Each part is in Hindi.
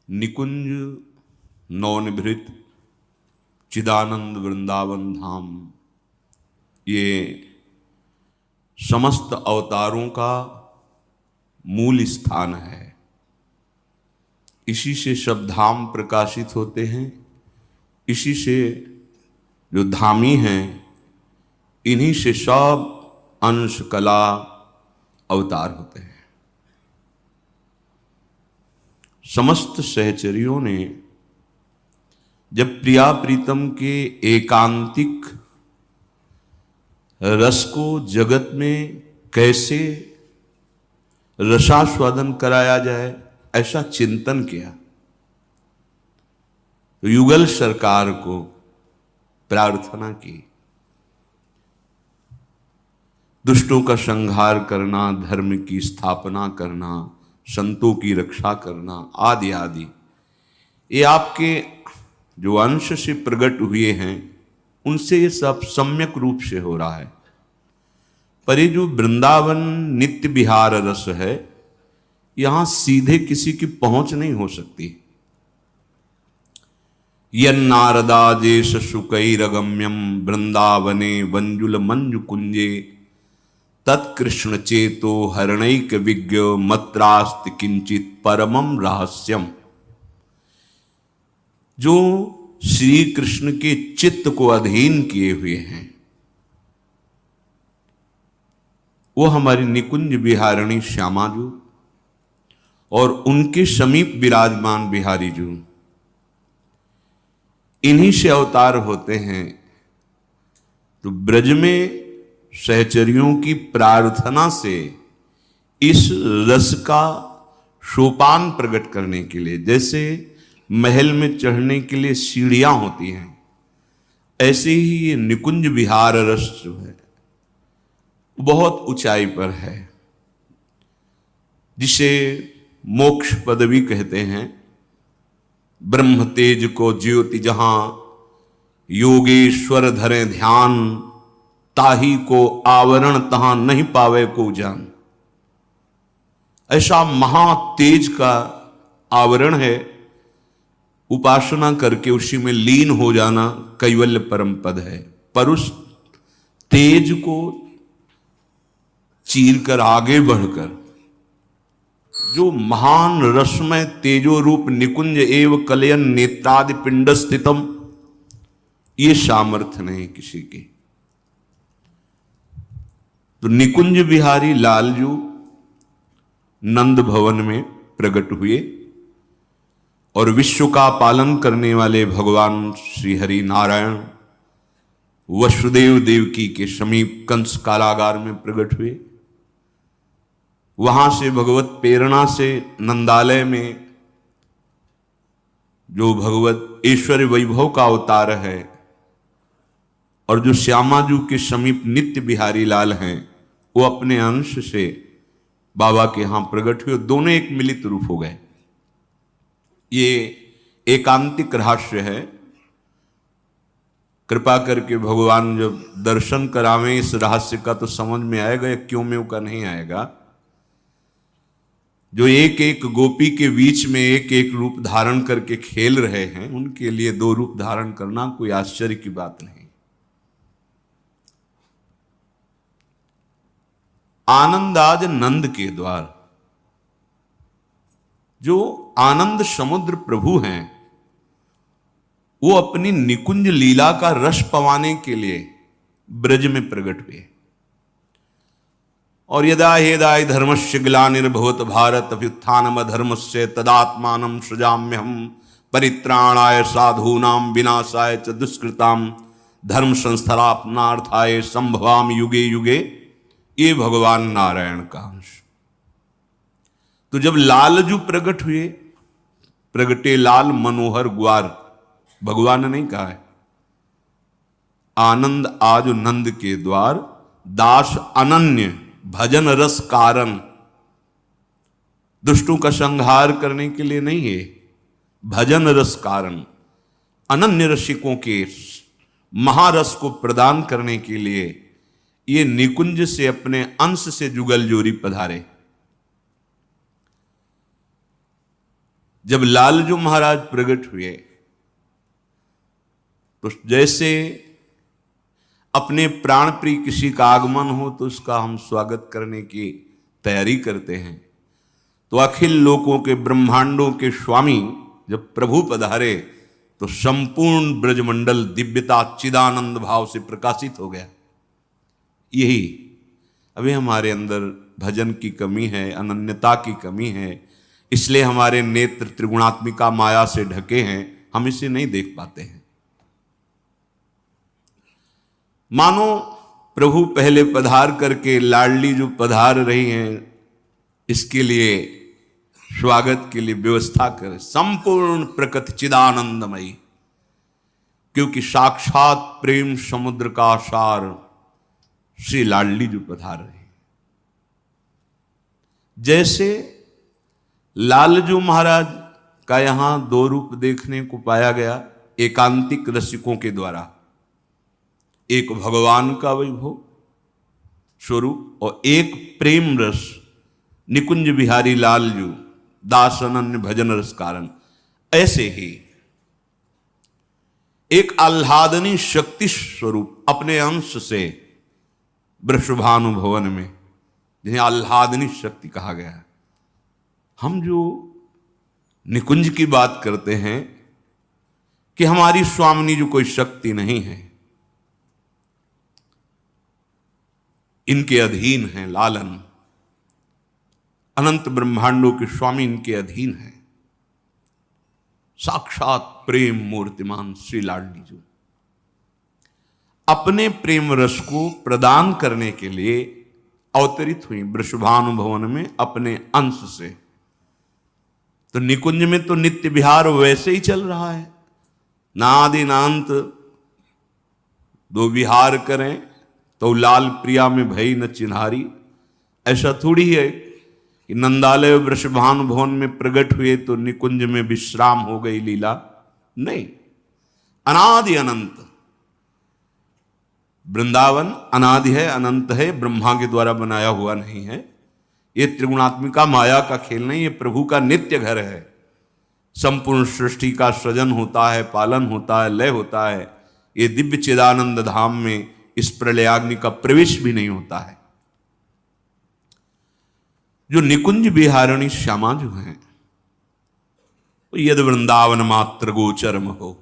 निकुंज नवनिभृत चिदानंद वृंदावन धाम, ये समस्त अवतारों का मूल स्थान है। इसी से सब धाम प्रकाशित होते हैं, इसी से जो धामी हैं इन्हीं से सब अंश कला अवतार होते हैं। समस्त सहचरियों ने जब प्रिया प्रीतम के एकांतिक रस को जगत में कैसे रसास्वादन कराया जाए ऐसा चिंतन किया, तो युगल सरकार को प्रार्थना की, दुष्टों का संहार करना, धर्म की स्थापना करना, संतों की रक्षा करना आदि आदि, ये आपके जो अंश से प्रकट हुए हैं उनसे ये सब सम्यक रूप से हो रहा है। पर ये जो वृंदावन नित्य विहार रस है, यहां सीधे किसी की पहुंच नहीं हो सकती। यन्नारदादेश सुकैरगम्यम वृंदावने वंजुल मंजु कुंजे तत्कृष्ण चेतो हरणैक विज्ञ मत्रास्त किंचित परमम रहस्यम। जो श्री कृष्ण के चित्त को अधीन किए हुए हैं वो हमारी निकुंज विहारिणी श्यामा जी और उनके समीप विराजमान बिहारी जी, इन्हीं से अवतार होते हैं। तो ब्रज में सहचरियों की प्रार्थना से इस रस का सोपान प्रकट करने के लिए, जैसे महल में चढ़ने के लिए सीढ़ियां होती हैं, ऐसे ही ये निकुंज विहार रस जो है बहुत ऊंचाई पर है, जिसे मोक्ष पदवी कहते हैं। ब्रह्म तेज को ज्योति जहां योगेश्वर धरे ध्यान, ताही को आवरण तहां नहीं पावे को जान। ऐसा महा तेज का आवरण है, उपासना करके उसी में लीन हो जाना कैवल्य परम पद है। पर उस तेज को चीर कर आगे बढ़कर जो महान रसमय तेजो रूप निकुंज एव कलयन नेत्रादि पिंड स्थितम, ये सामर्थ्य नहीं किसी की। तो निकुंज बिहारी लालजू नंद भवन में प्रकट हुए और विश्व का पालन करने वाले भगवान श्री हरि नारायण वसुदेव देवकी के समीप कंस कारागार में प्रकट हुए। वहां से भगवत प्रेरणा से नंदालय में जो भगवत ऐश्वर्य वैभव का अवतार है और जो श्यामाजू के समीप नित्य बिहारी लाल हैं, वो अपने अंश से बाबा के यहां प्रकट हुए, दोनों एक मिलित रूप हो गए। ये एकांतिक रहस्य है। कृपा करके भगवान जब दर्शन करावें इस रहस्य का तो समझ में आएगा, या क्यों में का नहीं आएगा। जो एक एक गोपी के बीच में एक एक रूप धारण करके खेल रहे हैं, उनके लिए दो रूप धारण करना कोई आश्चर्य की बात नहीं। आनंदाज नंद के द्वार, जो आनंद समुद्र प्रभु हैं, वो अपनी निकुंज लीला का रस पवाने के लिए ब्रज में प्रकट हुए। और यदा हेदाय धर्मस्य ग्लानिर्भवत भारत अभ्युत्थानम धर्मस्य तदात्मानं सृजाम्यहम् परित्राणाय साधूनां विनाशाय च दुष्कृतां धर्म संस्थापनार्थाय संभवामि युगे युगे। ये भगवान नारायण का अंश। तो जब लालजू प्रकट हुए, प्रगटे लाल मनोहर ग्वार, भगवान ने नहीं कहा है। आनंद आज नंद के द्वार, दास अनन्य भजन रस कारण। दुष्टों का संहार करने के लिए नहीं है, भजन रस कारण, अनन्य रसिकों के महारस को प्रदान करने के लिए ये निकुंज से अपने अंश से जुगल जोरी पधारे। जब लालजू महाराज प्रकट हुए तो जैसे अपने प्राण प्रिय किसी का आगमन हो तो उसका हम स्वागत करने की तैयारी करते हैं, तो अखिल लोकों के ब्रह्मांडों के स्वामी जब प्रभु पधारे तो संपूर्ण ब्रजमंडल दिव्यता चिदानंद भाव से प्रकाशित हो गया। यही अभी हमारे अंदर भजन की कमी है, अनन्यता की कमी है, इसलिए हमारे नेत्र त्रिगुणात्मिका माया से ढके हैं, हम इसे नहीं देख पाते हैं। मानो प्रभु पहले पधार करके लाडली जो पधार रही हैं इसके लिए स्वागत के लिए व्यवस्था करें, संपूर्ण प्रकृति चिदानंदमयी, क्योंकि साक्षात प्रेम समुद्र का सार श्री लाडली जो पधार रहे। जैसे लालजू महाराज का यहां दो रूप देखने को पाया गया, एकांतिक रसिकों के द्वारा, एक भगवान का वैभव स्वरूप और एक प्रेम रस निकुंज बिहारी लालजू दास अनन्य भजन रस कारण। ऐसे ही एक आह्लादनी शक्ति स्वरूप अपने अंश से वृषभानु भवन में, जिन्हें आह्लादनी शक्ति कहा गया है। हम जो निकुंज की बात करते हैं कि हमारी स्वामिनी जो कोई शक्ति नहीं है, इनके अधीन है लालन, अनंत ब्रह्मांडों के स्वामी इनके अधीन है, साक्षात प्रेम मूर्तिमान श्री लाडली जी अपने प्रेम रस को प्रदान करने के लिए अवतरित हुई वृषभानु भवन में अपने अंश से। तो निकुंज में तो नित्य विहार वैसे ही चल रहा है, नादि नांत दो विहार करें तो लाल प्रिया में भई न चिन्हारी। ऐसा थोड़ी है कि नंदालय वृषभानु भवन में प्रकट हुए तो निकुंज में विश्राम हो गई लीला, नहीं। अनादि अनंत वृंदावन अनादि है, अनंत है, ब्रह्मा के द्वारा बनाया हुआ नहीं है। ये त्रिगुणात्मिका माया का खेल नहीं, ये प्रभु का नित्य घर है। संपूर्ण सृष्टि का सृजन होता है, पालन होता है, लय होता है। ये दिव्य चिदानंद धाम में इस प्रलयाग्नि का प्रवेश भी नहीं होता है। जो निकुंज विहारिणी श्यामा जो है, यद वृंदावन मात्र गोचरम हो,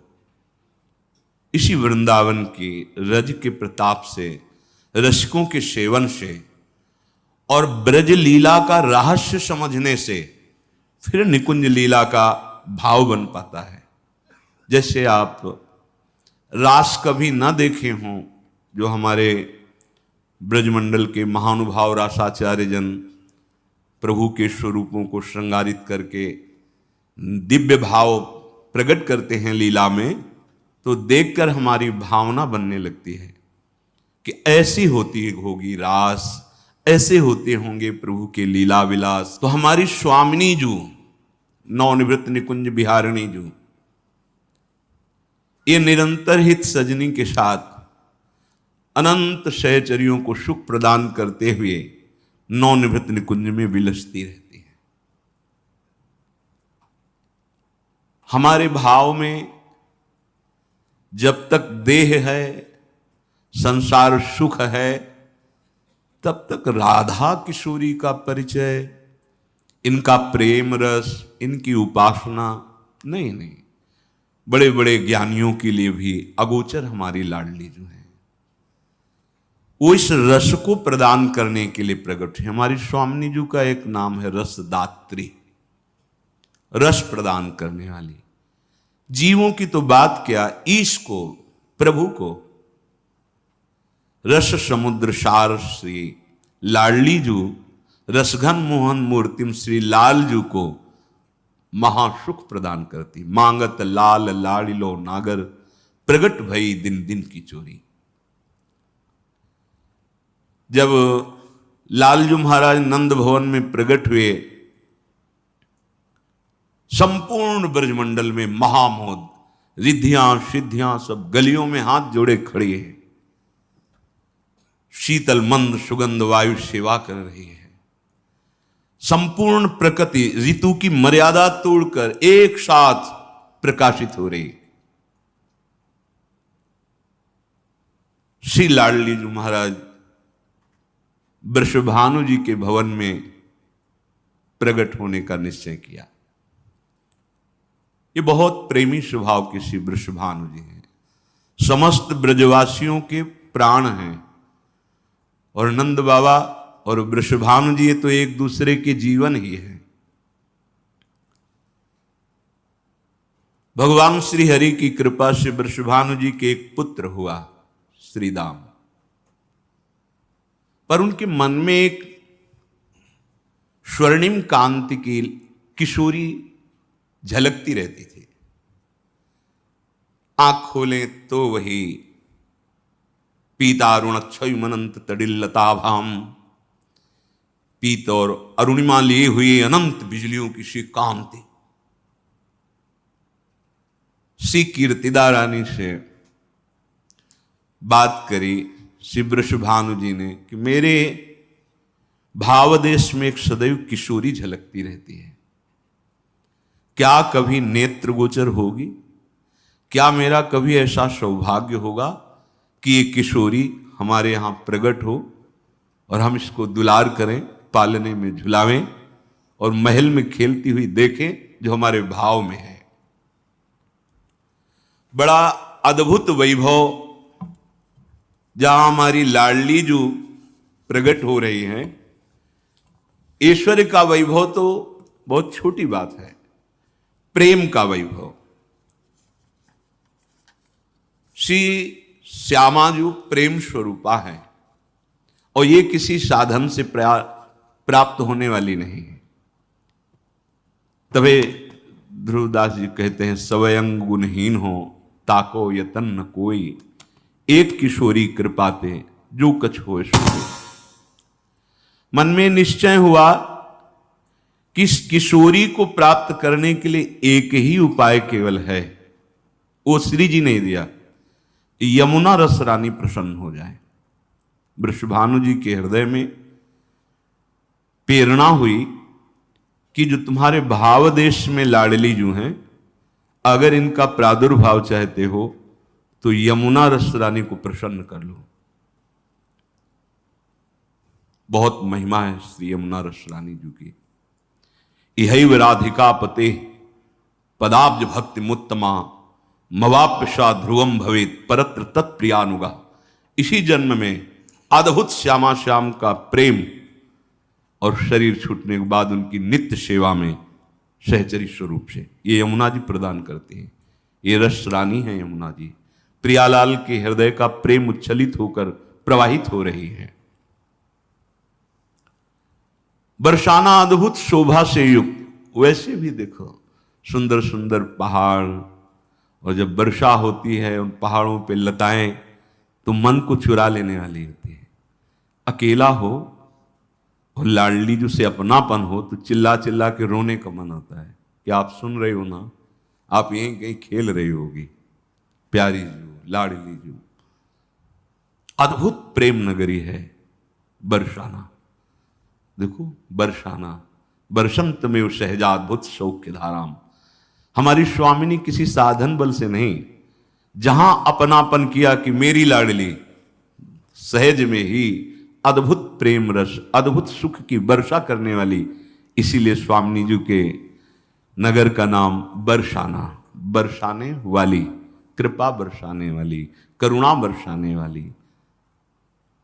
इसी वृंदावन की रज के प्रताप से, रसिकों के सेवन से और ब्रज लीला का रहस्य समझने से फिर निकुंज लीला का भाव बन पाता है। जैसे आप रास कभी ना देखे हों, जो हमारे ब्रजमंडल के महानुभाव रासाचार्य जन प्रभु के स्वरूपों को श्रृंगारित करके दिव्य भाव प्रकट करते हैं लीला में, तो देखकर हमारी भावना बनने लगती है कि ऐसी होती होगी रास, ऐसे होते होंगे प्रभु के लीला विलास। तो हमारी स्वामिनी जू नवनिवृत्त निकुंज बिहारिणी जू, ये निरंतर हित सजनी के साथ अनंत सहचरियों को सुख प्रदान करते हुए नवनिवृत्त निकुंज में विलसती रहती है। हमारे भाव में जब तक देह है, संसार सुख है, तब तक राधा किशोरी का परिचय, इनका प्रेम रस, इनकी उपासना नहीं। बड़े बड़े ज्ञानियों के लिए भी अगोचर हमारी लाडली जो है, वो इस रस को प्रदान करने के लिए प्रकट है। हमारी स्वामिनी जी का एक नाम है रसदात्री, रस प्रदान करने वाली। जीवों की तो बात क्या, ईश को, प्रभु को रस समुद्र सार श्री लाडली जू रसघन मोहन मूर्तिम श्री लाल जू को महासुख प्रदान करती। मांगत लाल लाडिलो नागर प्रगट भई दिन दिन की चोरी। जब लालजू महाराज नंद भवन में प्रकट हुए, संपूर्ण ब्रजमंडल में महामोद, रिद्धियां सिद्धियां सब गलियों में हाथ जोड़े खड़ी है। शीतल मंद सुगंध वायु सेवा कर रही है। संपूर्ण प्रकृति ऋतु की मर्यादा तोड़कर एक साथ प्रकाशित हो रही। श्री लाडली जी महाराज वृषभानु जी के भवन में प्रकट होने का निश्चय किया। ये बहुत प्रेमी स्वभाव के श्री वृषभानु जी हैं, समस्त ब्रजवासियों के प्राण हैं। और नंद बाबा और वृषभानु जी ये तो एक दूसरे के जीवन ही है। भगवान श्री हरि की कृपा से वृषभानु जी के एक पुत्र हुआ श्रीदाम, पर उनके मन में एक स्वर्णिम कांति की किशोरी झलकती रहती थी। आंख खोलें तो वही पीतारुणक्षयुमनंत तडिल्लताभाम, पीत और अरुणिमा लिए हुए अनंत बिजलियों की सी कांति। श्री कीर्तिदा रानी से बात करी श्री वृषभानु जी ने कि मेरे भावदेश में एक सदैव किशोरी झलकती रहती है, क्या कभी नेत्र गोचर होगी? क्या मेरा कभी ऐसा सौभाग्य होगा कि ये किशोरी हमारे यहां प्रकट हो और हम इसको दुलार करें, पालने में झुलावें और महल में खेलती हुई देखें, जो हमारे भाव में है। बड़ा अद्भुत वैभव जहां हमारी लाडली जो प्रकट हो रही हैं, ऐश्वर्य का वैभव तो बहुत छोटी बात है, प्रेम का वैभव। श्री श्यामा जो प्रेम स्वरूपा है और ये किसी साधन से प्राप्त होने वाली नहीं है। तबे ध्रुवदास जी कहते हैं, स्वयं गुणहीन हो ताको यतन न कोई, एक किशोरी कृपाते जो कछ हो सोई। मन में निश्चय हुआ कि इस किशोरी को प्राप्त करने के लिए एक ही उपाय केवल है, वो श्री जी ने दिया, यमुना रस रानी प्रसन्न हो जाए। वृषभानु जी के हृदय में प्रेरणा हुई कि जो तुम्हारे भाव देश में लाडली जो हैं, अगर इनका प्रादुर्भाव चाहते हो तो यमुना रस रानी को प्रसन्न कर लो। बहुत महिमा है श्री यमुना रस रानी जी की। इहैव राधिका पते पदाब्ज भक्ति मुत्तमा मवाप्यशा ध्रुवम भवेत परत्र तत्प्रियानुगा। इसी जन्म में अद्भुत श्यामा श्याम का प्रेम और शरीर छूटने के बाद उनकी नित्य सेवा में सहचरी स्वरूप से ये यमुना जी प्रदान करती हैं। ये रस रानी है यमुना जी, प्रियालाल के हृदय का प्रेम उच्छलित होकर प्रवाहित हो रही है। बरसाना अद्भुत शोभा से युक्त, वैसे भी देखो सुंदर सुंदर पहाड़, और जब वर्षा होती है उन पहाड़ों पे लताएं तो मन को चुरा लेने वाली होती है। अकेला हो और लाडली जो से अपनापन हो तो चिल्ला चिल्ला के रोने का मन होता है कि आप सुन रहे हो ना, आप यहीं कहीं खेल रही होगी। प्यारी जो लाडली जो अद्भुत प्रेम नगरी है बरसाना। देखो बरसाना, बरसंत में सहजाद्भुत सौख्य धाराम। हमारी स्वामिनी किसी साधन बल से नहीं, जहां अपनापन किया कि मेरी लाडली, सहज में ही अद्भुत प्रेम रस, अद्भुत सुख की वर्षा करने वाली। इसीलिए स्वामिनी जी के नगर का नाम बरसाना, बरसाने वाली, कृपा बरसाने वाली, करुणा बरसाने वाली।